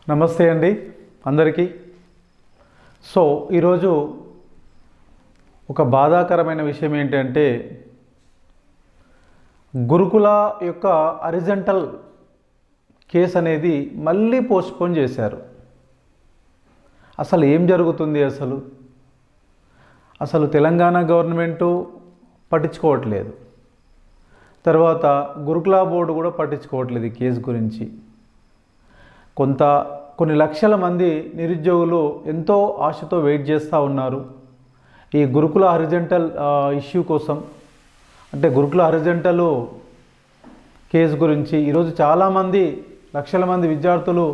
నమస్తే అండి అందరికీ. సో ఈరోజు ఒక బాధాకరమైన విషయం ఏంటంటే గురుకుల యొక్క హారిజంటల్ కేసు అనేది మళ్ళీ పోస్ట్పోన్ చేశారు. అసలు ఏం జరుగుతుంది? అసలు తెలంగాణ గవర్నమెంటు పట్టించుకోవట్లేదు, తర్వాత గురుకుల బోర్డు కూడా పట్టించుకోవట్లేదు ఈ కేసు గురించి. కొన్ని లక్షల మంది నిరుద్యోగులు ఎంతో ఆశతో వెయిట్ చేస్తూ ఉన్నారు ఈ గురుకుల హారిజంటల్ ఇష్యూ కోసం. అంటే గురుకుల హారిజంటల్ కేసు గురించి ఈరోజు చాలామంది లక్షల మంది విద్యార్థులు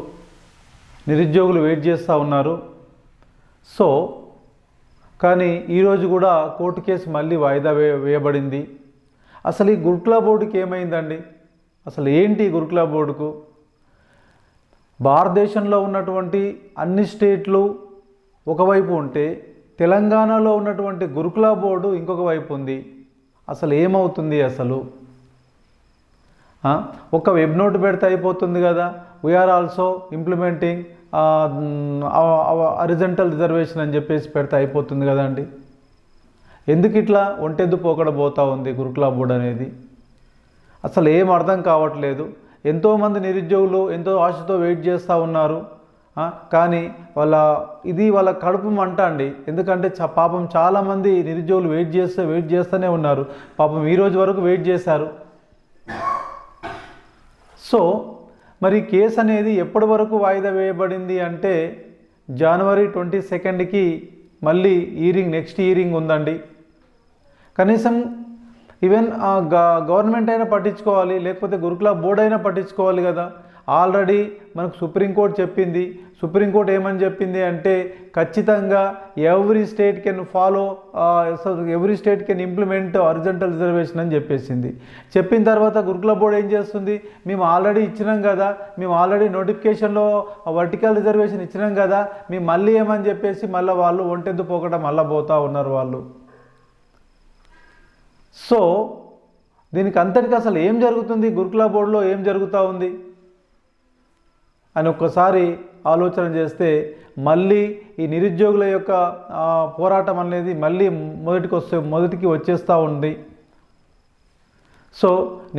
నిరుద్యోగులు వెయిట్ చేస్తూ ఉన్నారు. సో కానీ ఈరోజు కూడా కోర్టు కేసు మళ్ళీ వాయిదా వేయబడింది. అసలు ఈ గురుకుల బోర్డుకి ఏమైందండి? అసలు ఏంటి గురుకుల బోర్డుకు? భారతదేశంలో ఉన్నటువంటి అన్ని స్టేట్లు ఒకవైపు ఉంటే తెలంగాణలో ఉన్నటువంటి గురుకుల బోర్డు ఇంకొక వైపు ఉంది. అసలు ఏమవుతుంది? ఒక వెబ్ నోట్ పెడితే అయిపోతుంది కదా, we are also implementing horizontal reservation అని చెప్పేసి పెడితే అయిపోతుంది కదండి. ఎందుకు ఇట్లా ఒంటెద్దు పోకడ పోతూ ఉంది గురుకుల బోర్డు అనేది? అసలు ఏం అర్థం కావట్లేదు. ఎంతోమంది నిరుద్యోగులు ఎంతో ఆశతో వెయిట్ చేస్తూ ఉన్నారు. కానీ వాళ్ళ కడుపు మంట అండి. ఎందుకంటే పాపం చాలామంది నిరుద్యోగులు వెయిట్ చేస్తూనే ఉన్నారు. పాపం ఈరోజు వరకు వెయిట్ చేశారు. సో మరి కేసు అనేది ఎప్పటి వరకు వాయిదా వేయబడింది అంటే జనవరి 22కి మళ్ళీ నెక్స్ట్ హియరింగ్ ఉందండి. కనీసం ఈవెన్ గవర్నమెంట్ అయినా పట్టించుకోవాలి, లేకపోతే గురుకుల బోర్డు అయినా పట్టించుకోవాలి కదా. ఆల్రెడీ మనకు సుప్రీంకోర్టు చెప్పింది. సుప్రీంకోర్టు ఏమని చెప్పింది అంటే ఖచ్చితంగా every state can implement horizontal reservation అని చెప్పేసింది. చెప్పిన తర్వాత గురుకుల బోర్డు ఏం చేస్తుంది? మేము ఆల్రెడీ ఇచ్చినాం కదా, మేము ఆల్రెడీ నోటిఫికేషన్లో వర్టికల్ రిజర్వేషన్ ఇచ్చినాం కదా, మేము మళ్ళీ ఏమని చెప్పేసి మళ్ళీ వాళ్ళు ఒంటెద్దు పోకడం మళ్ళీ పోతూ ఉన్నారు వాళ్ళు. సో దీనికి అంతటికి అసలు ఏం జరుగుతుంది? గురుకుల బోర్డులో ఏం జరుగుతూ ఉంది అని ఒక్కసారి ఆలోచన చేస్తే మళ్ళీ ఈ నిరుద్యోగుల యొక్క పోరాటం అనేది మళ్ళీ మొదటికి వచ్చేస్తూ ఉంది. సో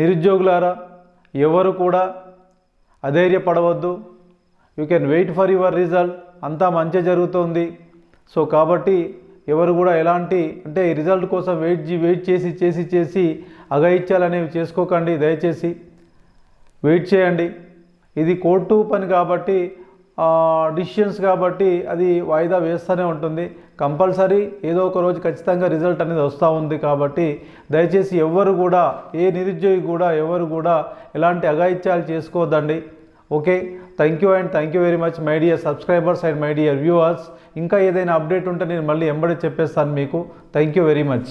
నిరుద్యోగులారా, ఎవరు కూడా అధైర్యపడవద్దు. You can wait for your result. అంతా మంచి జరుగుతుంది. సో కాబట్టి ఎవరు కూడా ఎలాంటి అంటే ఈ రిజల్ట్ కోసం వెయిట్ చేసి అఘాయిత్యాలు చేసుకోకండి. దయచేసి వెయిట్ చేయండి. ఇది కోర్టు పని కాబట్టి, డిసిషన్స్ కాబట్టి అది వాయిదా వేస్తూనే ఉంటుంది. కంపల్సరీ ఏదో ఒక రోజు ఖచ్చితంగా రిజల్ట్ అనేది వస్తూ ఉంది. కాబట్టి దయచేసి ఏ నిరుద్యోగి కూడా ఎవరు కూడా ఎలాంటి అఘాయిత్యాలు చేసుకోవద్దండి. Okay, thank you very much my dear subscribers and my dear viewers. ఇంకా ఏదైనా అప్డేట్ ఉంటే నేను మళ్ళీ ఎంబడే చెప్పేస్తాను మీకు. Thank you very much.